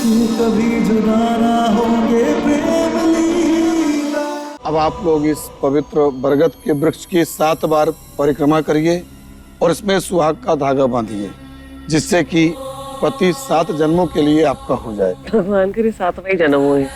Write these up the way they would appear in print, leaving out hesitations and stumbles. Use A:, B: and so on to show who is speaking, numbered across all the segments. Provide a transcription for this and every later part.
A: कभी जुदा ना होंगे प्रेम लीला।
B: अब आप लोग इस पवित्र बरगद के वृक्ष की 7 बार परिक्रमा करिए और इसमें सुहाग का धागा बांधिए, जिससे कि पति 7 जन्मों के लिए आपका हो जाए।
C: भगवान करे 7वां ही जन्म हुए।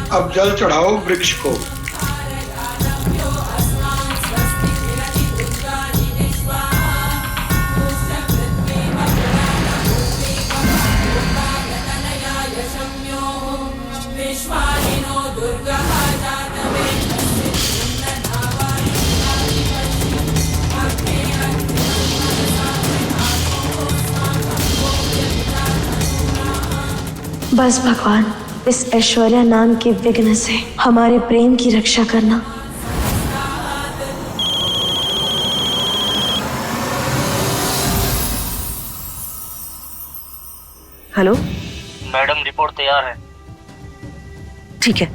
B: अब जल चढ़ाओ वृक्ष को।
D: बस भगवान, इस ऐश्वर्या नाम के विघ्न से हमारे प्रेम की रक्षा करना।
C: हेलो
E: मैडम, रिपोर्ट तैयार है।
C: ठीक है।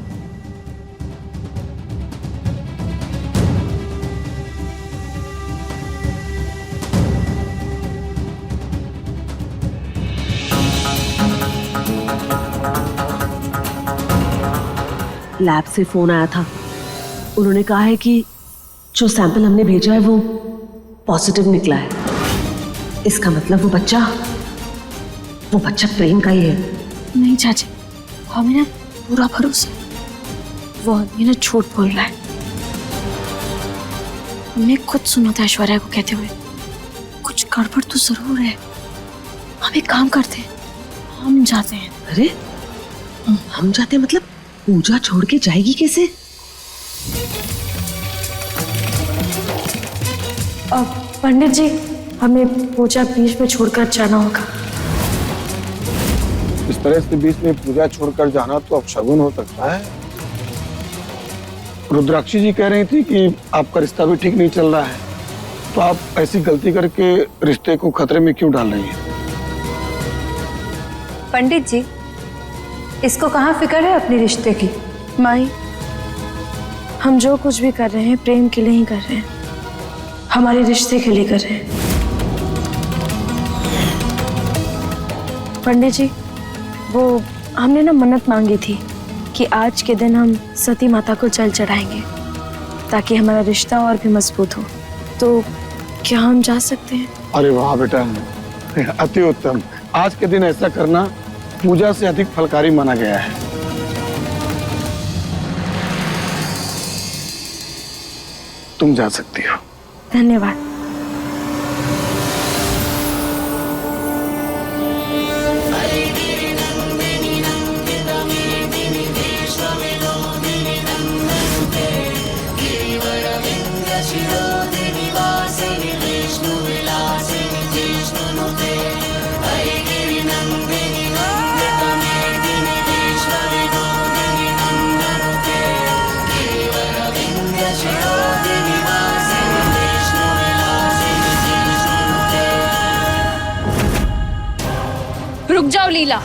C: लैब से फोन आया था। उन्होंने कहा है कि जो सैंपल हमने भेजा है वो पॉजिटिव निकला है। इसका मतलब वो बच्चा प्रेम का ही है।
D: नहीं चाची, हमें ना पूरा भरोसा, वो आदमी ना झूठ बोल रहा है। हमने खुद सुना था ऐश्वर्या को कहते हुए कुछ गड़बड़ तो जरूर है। हम एक काम करते हैं, हम जाते हैं।
C: अरे हम जाते हैं मतलब पूजा छोड़ के जाएगी कैसे?
D: पंडित जी, हमें पूजा बीच में छोड़कर जाना होगा।
B: इस तरह से बीच में पूजा छोड़कर जाना तो अपशगुन हो सकता है। रुद्राक्षी जी कह रही थी कि आपका रिश्ता भी ठीक नहीं चल रहा है, तो आप ऐसी गलती करके रिश्ते को खतरे में क्यों डाल रही हैं?
F: पंडित जी, इसको कहाँ फिक्र है अपने रिश्ते की?
D: माई, हम जो कुछ भी कर रहे हैं प्रेम के लिए ही कर रहे हैं, हमारे रिश्ते के लिए कर रहे हैं। पंडित जी, वो हमने ना मन्नत मांगी थी कि आज के दिन हम सती माता को जल चढ़ाएंगे ताकि हमारा रिश्ता और भी मजबूत हो। तो क्या हम जा सकते हैं?
B: अरे वाह बेटा, अति उत्तम। आज के दिन ऐसा करना पूजा से अधिक फलकारी माना गया है। तुम जा सकती हो।
D: धन्यवाद।
F: रुक जाओ लीला।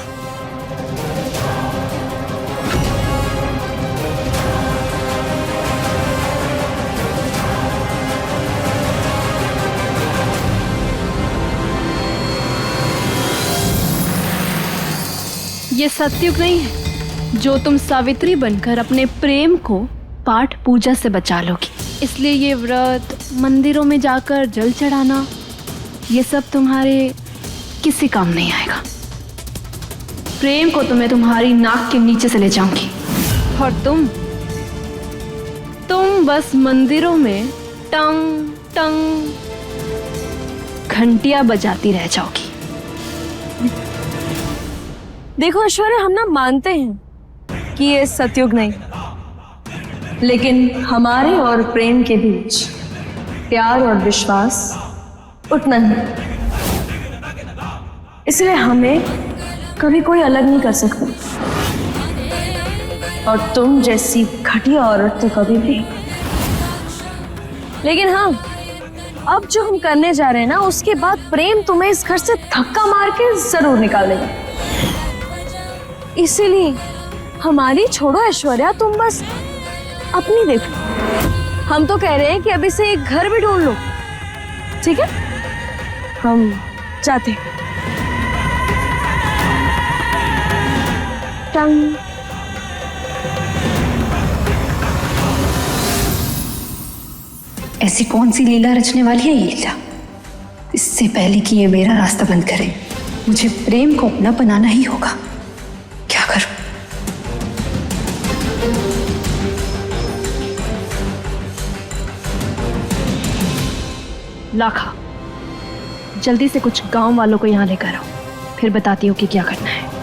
G: ये सत्युग नहीं है जो तुम सावित्री बनकर अपने प्रेम को पाठ पूजा से बचा लोगी। इसलिए ये व्रत, मंदिरों में जाकर जल चढ़ाना, ये सब तुम्हारे किसी काम नहीं आएगा। प्रेम को तो मैं तुम्हारी नाक के नीचे से ले जाऊंगी और तुम बस मंदिरों में टंग टंग घंटियां बजाती रह जाओगी।
D: देखो ऐश्वर्या, हम ना मानते हैं कि ये सतयुग नहीं, लेकिन हमारे और प्रेम के बीच प्यार और विश्वास उतना ही, इसलिए हमें कभी कोई अलग नहीं कर सकता। और तुम जैसी घटिया औरत तो कभी भी लेकिन हाँ, अब जो हम करने जा रहे हैं ना, उसके बाद प्रेम तुम्हें इस घर से धक्का मार के जरूर निकालेगा। इसीलिए हमारी छोड़ो ऐश्वर्या, तुम बस अपनी देखो। हम तो कह रहे हैं कि अभी से एक घर भी ढूंढ लो, ठीक है? हम जाते हैं। टंग।
F: ऐसी कौन सी लीला रचने वाली है ये लीला? इससे पहले कि ये मेरा रास्ता बंद करे, मुझे प्रेम को अपना बनाना ही होगा। क्या करूं?
G: लाखा, जल्दी से कुछ गांव वालों को यहाँ लेकर आओ, फिर बताती हूँ कि क्या करना है।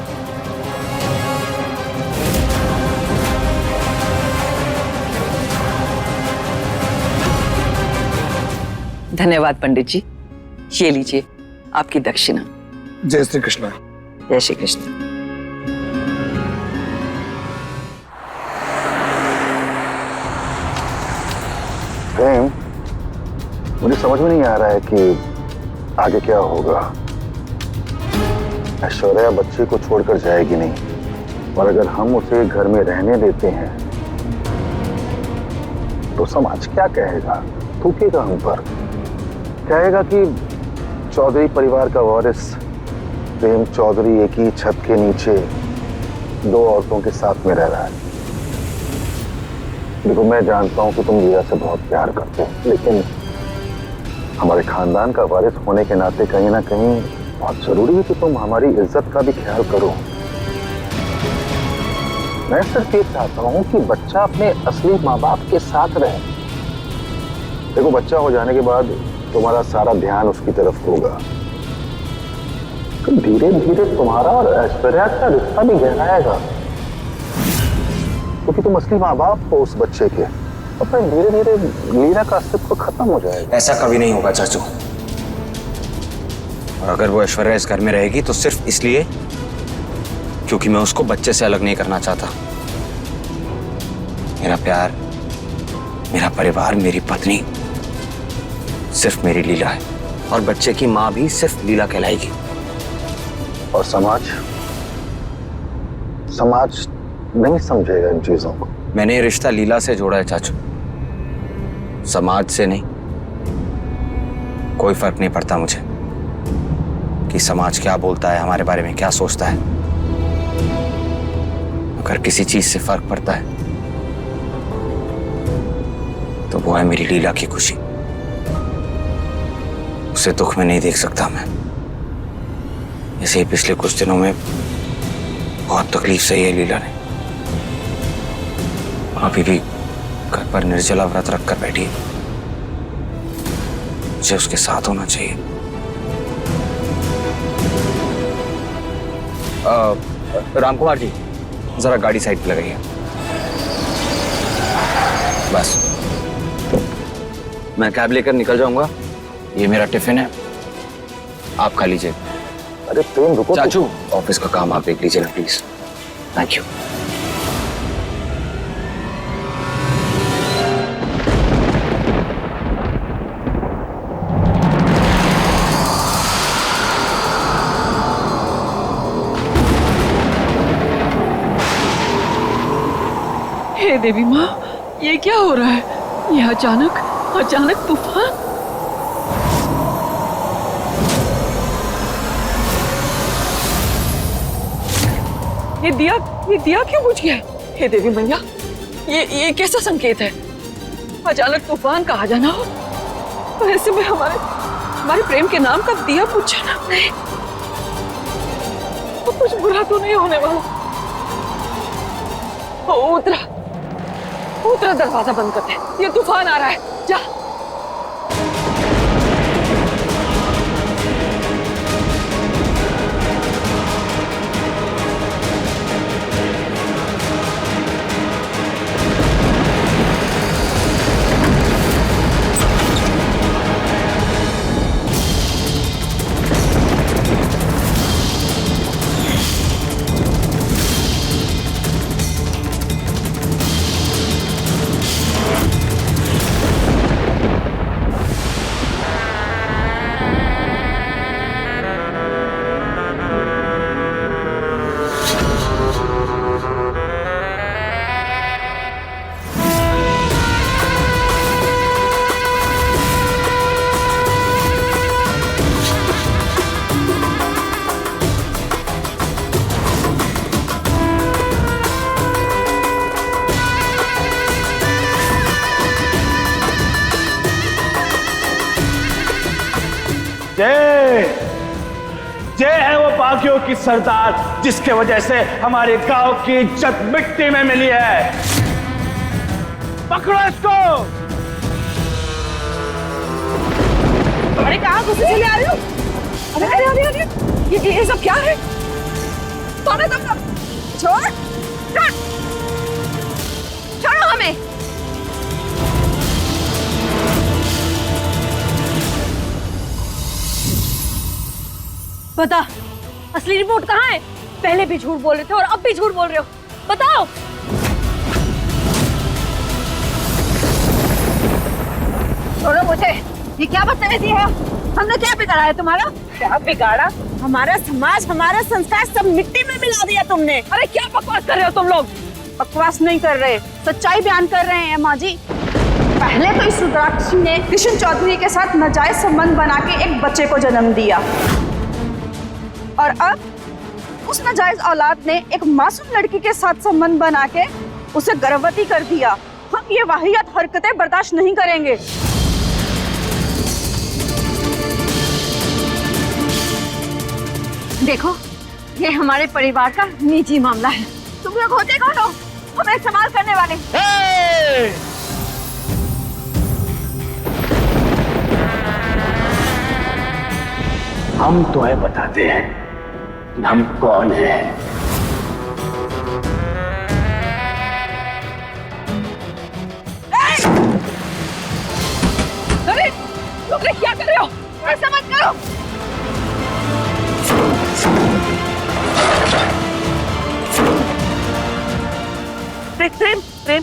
H: धन्यवाद पंडित जी, ये लीजिए आपकी दक्षिणा।
B: जय श्री कृष्ण।
H: जय श्री कृष्ण।
I: प्रेम, मुझे समझ में नहीं आ रहा है कि आगे क्या होगा। ऐश्वर्या बच्चे को छोड़कर जाएगी नहीं, और अगर हम उसे घर में रहने देते हैं तो समाज क्या कहेगा? थूकेगा हम पर, कहेगा कि चौधरी परिवार का वारिस प्रेम चौधरी एक ही छत के नीचे दो औरतों के साथ में रह रहा है। देखो, मैं जानता हूं कि तुम लीला से बहुत प्यार करते हो, लेकिन हमारे खानदान का वारिस होने के नाते कहीं ना कहीं बहुत जरूरी है कि तुम हमारी इज्जत का भी ख्याल करो। मैं सिर्फ ये चाहता हूं कि बच्चा अपने असली माँ बाप के साथ रहे। देखो, बच्चा हो जाने के बाद तुम्हारा सारा ध्यान उसकी तरफ होगा, तो धीरे धीरे तुम्हारा और ऐश्वर्या का रिश्ता भी गहराएगा, क्योंकि तुम असली माँ बाप हो उस बच्चे के। और फिर धीरे धीरे लीला का अस्तित्व खत्म हो जाएगा।
J: ऐसा कभी नहीं होगा चाचू। और अगर वो ऐश्वर्या इस घर में रहेगी तो सिर्फ इसलिए क्योंकि मैं उसको बच्चे से अलग नहीं करना चाहता। मेरा प्यार, मेरा परिवार, मेरी पत्नी सिर्फ मेरी लीला है, और बच्चे की माँ भी सिर्फ लीला कहलाएगी।
I: और समाज नहीं समझेगा इन चीजों को।
J: मैंने ये रिश्ता लीला से जोड़ा है चाचू, समाज से नहीं। कोई फर्क नहीं पड़ता मुझे कि समाज क्या बोलता है, हमारे बारे में क्या सोचता है। अगर किसी चीज से फर्क पड़ता है तो वो है मेरी लीला की खुशी। उसे दुख में नहीं देख सकता मैं। ऐसे ही पिछले कुछ दिनों में बहुत तकलीफ सही है लीला ने। अभी भी घर पर निर्जला व्रत रखकर बैठी है। मुझे उसके साथ होना चाहिए। रामकुमार जी, जरा गाड़ी साइड पे लगाइए। बस, मैं कैब लेकर निकल जाऊंगा। ये मेरा टिफिन है, आप खा लीजिए।
I: अरे प्रेम रुको
J: चाचू, ऑफिस का काम आप देख लीजिए ना प्लीज। Thank you.
H: हे देवी माँ, ये क्या हो रहा है? ये अचानक तूफान। ये दिया क्यों बुझ गया? हे देवी मैया, ये कैसा संकेत है? अचानक तूफान का आ जाना हो, तो ऐसे में हमारे प्रेम के नाम का दिया बुझ जाना। नहीं, तो कुछ बुरा तो नहीं होने वाला। उतरा दरवाजा बंद कर दे, ये तूफान आ रहा है। जा।
K: जय जय है वो बागियों की सरदार जिसके वजह से हमारे गांव की इज्जत मिट्टी में मिली है। पकड़ो इसको।
H: अरे कहाँ घुसे चले आ रहे हो? अरे अरे अरे अरे ये सब क्या है? कौन है तुम सब? छोड़ छोड़ो हमें।
D: बता, असली रिपोर्ट कहाँ है? पहले भी झूठ बोल रहे थे और अब भी झूठ बोल रहे हो। बताओ।
H: छोड़ो मुझे। ये क्या बदतमीजी है? हमने क्या बिगाड़ा है तुम्हारा? क्या बिगाड़ा? हमारा समाज, हमारा संस्कार सब मिट्टी में मिला दिया तुमने। अरे क्या बकवास कर रहे हो तुम लोग? बकवास नहीं कर रहे, सच्चाई बयान कर रहे हैं माँ जी। पहले तो इस रुद्राक्ष ने किशन चौधरी के साथ नाजायज संबंध बना के एक बच्चे को जन्म दिया और अब उस नाजायज औलाद ने एक मासूम लड़की के साथ संबंध बना के उसे गर्भवती कर दिया। हम ये वाहियात हरकतें बर्दाश्त नहीं करेंगे। देखो, ये हमारे परिवार का निजी मामला है। तुम लोग होते कौन हो हमें इस्तेमाल करने वाले?
K: हम तुम्हें बताते हैं कि हम कौन हैं।
H: अरे तुम लोग क्या कर रहे हो? ऐसा मत करो।
C: प्रेम प्रेम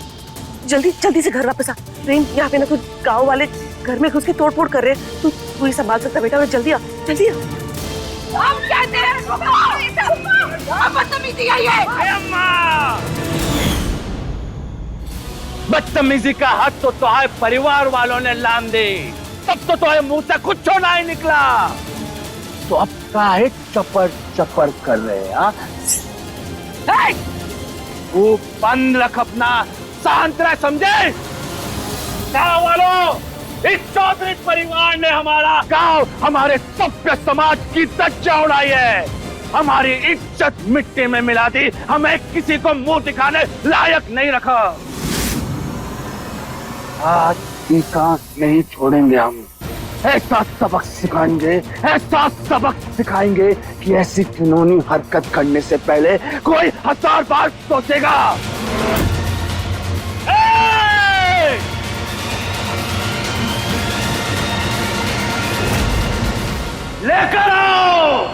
C: जल्दी जल्दी से घर वापस आ। प्रेम, यहाँ पे ना कुछ गांव वाले घर में घुस के तोड़ फोड़ कर रहे हैं। तू ही संभाल सकता बेटा, और जल्दी आ जल्दी आ।
H: हम कहते हैं बदतमीजी है ये।
K: बदतमीजी का हाथ तो तुम्हारे परिवार वालों ने लान दी, तब तो तुम्हारे मुंह से कुछ छोड़ा ही निकला। तो अब काहे चपर चपर कर रहे हैं? वो बंद रख अपना, शांत रह, समझे? गाँव वालों, इस चौधरी परिवार ने हमारा गांव, हमारे सभ्य समाज की धज्जियां उड़ाई है, हमारी इज्जत मिट्टी में मिला दी, हमें किसी को मुंह दिखाने लायक नहीं रखा। आज इनका नहीं छोड़ेंगे हम। ऐसा सबक सिखाएंगे, ऐसा सबक सिखाएंगे कि ऐसी घिनौनी हरकत करने से पहले कोई 1000 बार सोचेगा। लेकर आओ।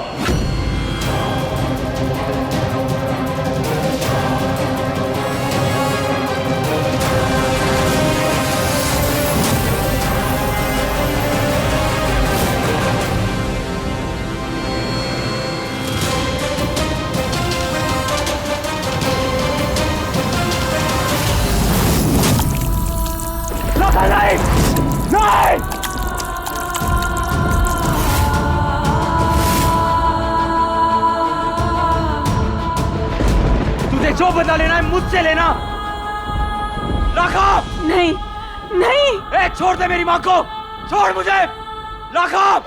K: नहीं, नहीं। तुझे जो बदला लेना है मुझसे लेना। राघव!
H: नहीं नहीं।
K: ए, छोड़ दे मेरी माँ को, छोड़ मुझे। राघव!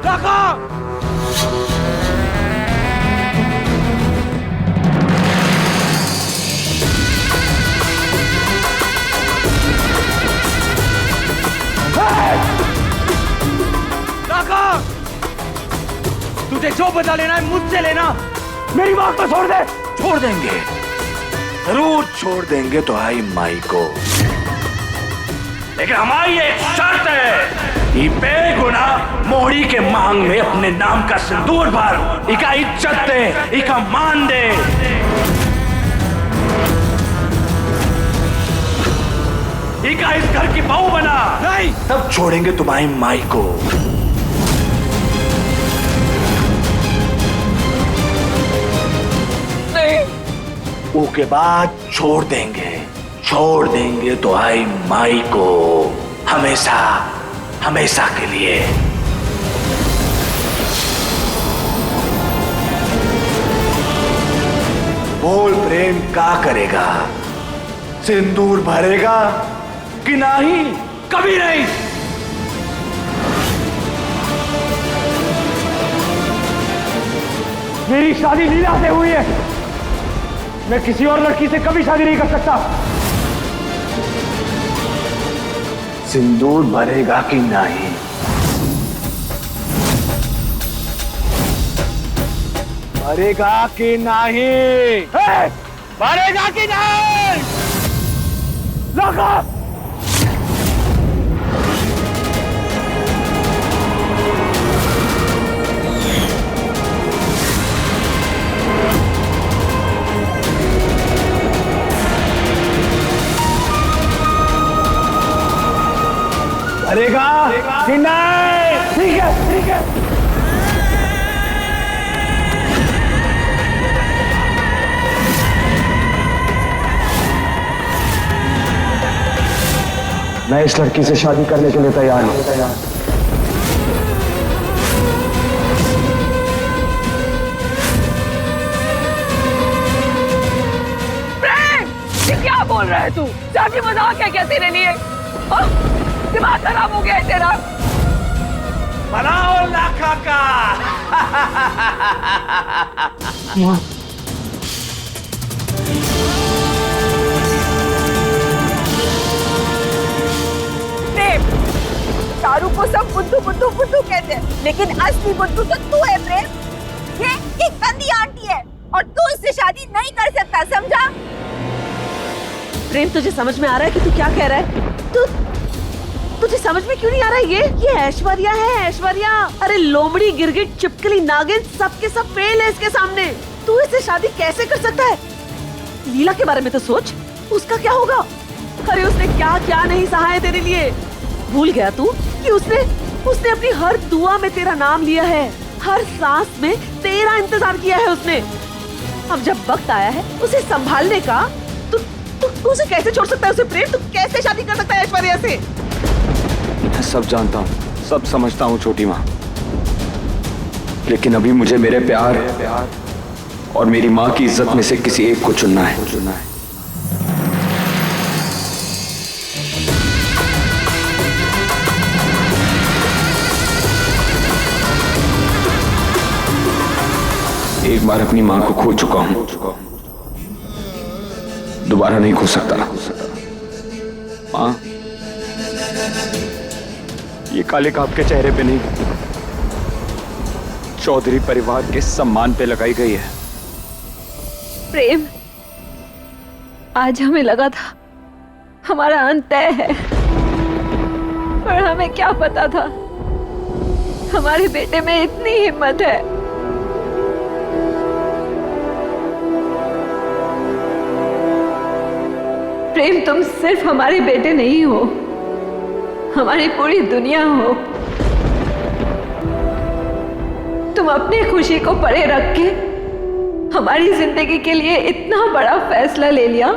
K: राघव! राघव! तुझे जो बदला लेना है मुझसे लेना। मेरी माँ को छोड़ दे।
L: छोड़ देंगे, जरूर छोड़ देंगे तो आई माई को,
K: लेकिन हमारी एक शर्त है कि बेगुना मोड़ी के मांग में अपने नाम का सिंदूर भर, इका इज्जत दे, इका मान दे। इका इस घर की बहू बना। नहीं,
L: तब छोड़ेंगे तुम्हारी माई को। वो के बाद छोड़ देंगे तो आई माई को, हमेशा हमेशा के लिए। बोल प्रेम क्या करेगा? सिंदूर भरेगा कि नहीं? कभी नहीं।
K: मेरी शादी लीला से हुई है, मैं किसी और लड़की से कभी शादी नहीं कर सकता।
L: सिंदूर भरेगा कि नहीं?
K: भरेगा कि नहीं? भरेगा कि नहीं? लगा। भरेगा कि नहीं? ठीक है, ठीक है। मैं इस लड़की से शादी करने के लिए तैयार हूं।
H: प्रेम, ये क्या बोल रहा है तू? शादी मजाक है क्या तेरे लिए? दिमाग खराब हो गया है तेरा?
K: बनाओ लाखा का।
H: प्रेम, तारू को सब बुद्धू बुद्धू बुद्धू कहते हैं, लेकिन असली बुद्धू तो तू है प्रेम। ये एक गंदी आंटी है और तू इससे शादी नहीं कर सकता, समझा?
C: प्रेम, तुझे समझ में आ रहा है कि तू क्या कह रहा है? तुझे समझ में क्यों नहीं आ रहा है? ये ऐश्वर्या है, ऐश्वर्या। अरे लोमड़ी, गिरगिट, चिपकली, नागिन, सबके सब फेल है इसके सामने। तू इससे शादी कैसे कर सकता है? लीला के बारे में तो सोच, उसका क्या होगा? अरे उसने क्या क्या नहीं सहा है तेरे लिए। भूल गया तू कि उसने अपनी हर दुआ में तेरा नाम लिया है, हर सांस में तेरा इंतजार किया है उसने। अब जब वक्त आया है उसे संभालने का, तू उसे कैसे छोड़ सकता है? उसे प्रेम, तू कैसे शादी कर सकता है ऐश्वर्या से?
J: मैं सब जानता हूँ, सब समझता हूँ छोटी माँ, लेकिन अभी मुझे मेरे प्यार और मेरी माँ की इज्जत में से किसी एक को चुनना है। एक बार अपनी माँ को खो चुका हूँ, दोबारा नहीं खो सकता। माँ, ये काले काप के चेहरे पे नहीं, चौधरी परिवार के सम्मान पे लगाई गई है।
G: प्रेम, आज हमें लगा था हमारा अंत तय है, पर हमें क्या पता था हमारे बेटे में इतनी हिम्मत है। प्रेम, तुम सिर्फ हमारे बेटे नहीं हो, हमारी पूरी दुनिया हो। तुम अपनी खुशी को परे रख के हमारी जिंदगी के लिए इतना बड़ा फैसला ले लिया।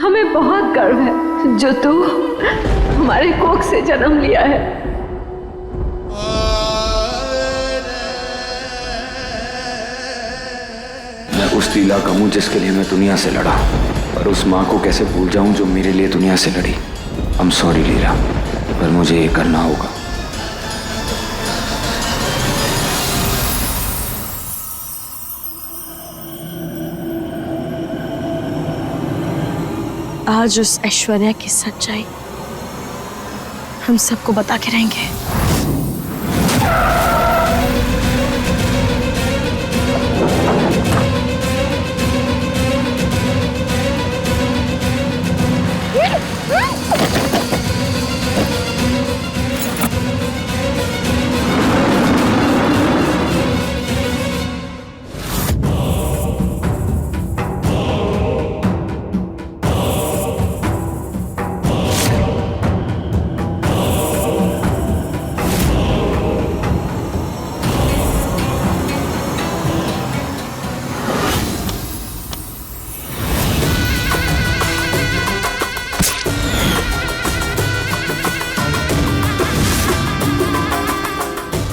G: हमें बहुत गर्व है जो तू हमारे कोख से जन्म लिया है।
J: मैं उस लीला का हूं जिसके लिए मैं दुनिया से लड़ा, और उस माँ को कैसे भूल जाऊं जो मेरे लिए दुनिया से लड़ी। आई एम सॉरी लीला, पर मुझे ये करना होगा।
D: आज उस ऐश्वर्या की सच्चाई हम सबको बता के रहेंगे।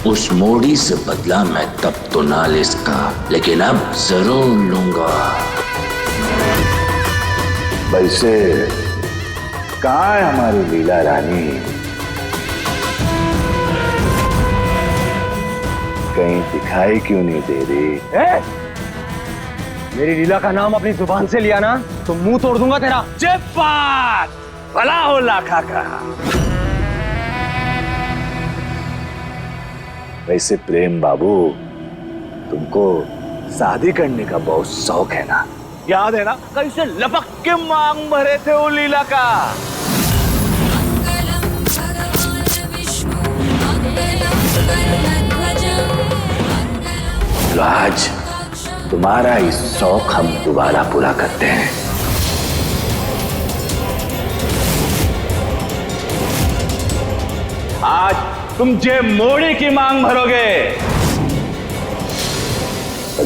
M: उस मोड़ी से बदला मैं तब तो ना ले सका, लेकिन अब जरूर लूंगा।
L: वैसे कहाँ है हमारी लीला रानी? कहीं दिखाई क्यों नहीं दे रही?
K: मेरी लीला का नाम अपनी जुबान से लिया ना तो मुंह तोड़ दूंगा तेरा।
L: चुप बात, भला हो लाखा का। वैसे प्रेम बाबू, तुमको शादी करने का बहुत शौक है ना? याद है ना कैसे लपक के मांग भरे थे वो लीला का? तो आज तुम्हारा इस शौक हम दोबारा पूरा करते हैं। आज तुम जे मोड़ी की मांग भरोगे।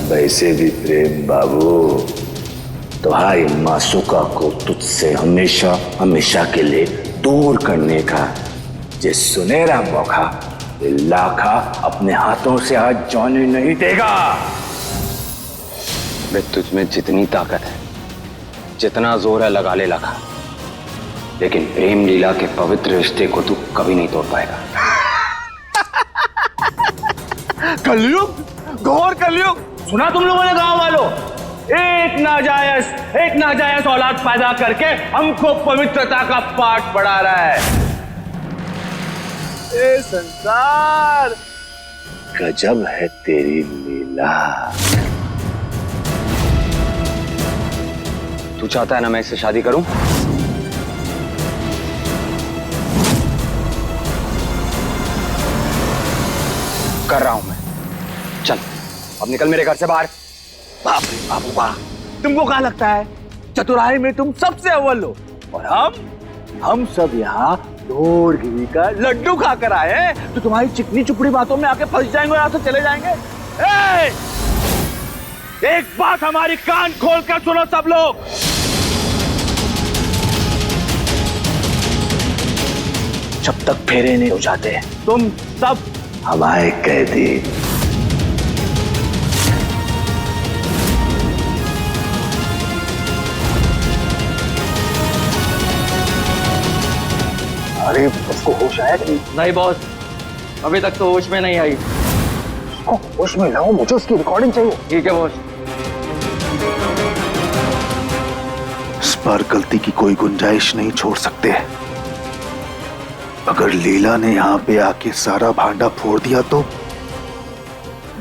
L: वैसे भी प्रेम बाबू, तुम्हारी मासूका को तुझसे हमेशा हमेशा के लिए दूर करने का ये सुनहरा मौका लाखा अपने हाथों से आज जाने नहीं देगा।
J: मैं तुझमें जितनी ताकत है, जितना जोर है लगा ले लाखा, लेकिन प्रेम लीला के पवित्र रिश्ते को तू कभी नहीं तोड़ पाएगा।
L: कलयुग, घोर कलयुग।
K: सुना तुम लोगों ने गांव वालों, एक नाजायज औलाद पैदा करके हमको पवित्रता का पाठ पढ़ा रहा है।
L: ए संसार, गजब है तेरी लीला।
J: तू चाहता है ना मैं इससे शादी करूं? कर रहा हूं मैं। चल अब निकल मेरे घर से बाहर।
L: बाप रे बाबू वाह, तुमको क्या लगता है चतुराई में तुम सबसे अव्वल हो और हम सब यहाँ ढोर घी का लड्डू खाकर आए हैं, तो तुम्हारी चिकनी चुपड़ी बातों में आके फंस जाएंगे और यहाँ से चले जाएंगे।
K: एक बात हमारी कान खोल कर सुनो सब लोग।
L: जब तक फेरे नहीं हो जाते
K: तुम सब
L: हमारे कैदी। अरे उसको होश आया कि
K: नहीं बॉस, अभी तक तो होश में नहीं आई।
L: उसको होश में लाओ, मुझे उसकी रिकॉर्डिंग चाहिए।
K: ठीक है बॉस।
L: इस बार गलती की कोई गुंजाइश नहीं छोड़ सकते। अगर लीला ने यहाँ पे आके सारा भांडा फोड़ दिया तो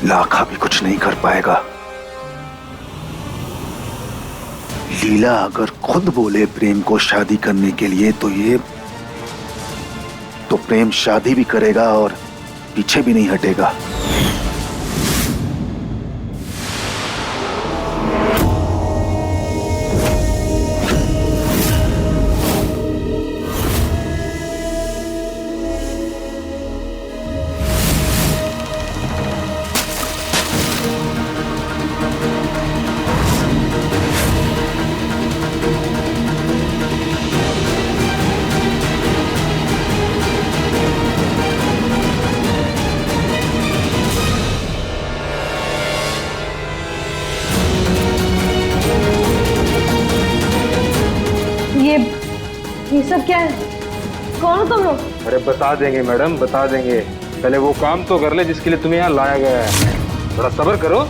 L: लाखा भी कुछ नहीं कर पाएगा। लीला अगर खुद बोले प्रेम को शादी करने के लिए तो प्रेम शादी भी करेगा और पीछे भी नहीं हटेगा।
D: ये सब क्या है? कौन हो तुम लोग?
N: अरे बता देंगे मैडम, बता देंगे। पहले वो काम तो कर ले जिसके लिए तुम्हें यहाँ लाया गया है। थोड़ा सब्र करो।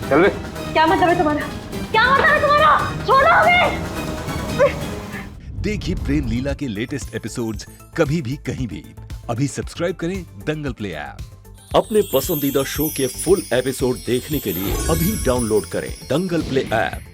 N: चल बे।
D: क्या मतलब है तुम्हारा? क्या मतलब है तुम्हारा? छोड़ो हमें।
O: देखिए प्रेम लीला के लेटेस्ट एपिसोड्स कभी भी कहीं भी। अभी सब्सक्राइब करें दंगल प्ले ऐप।
P: अपने पसंदीदा शो के फुल एपिसोड देखने के लिए अभी डाउनलोड करें दंगल प्ले ऐप।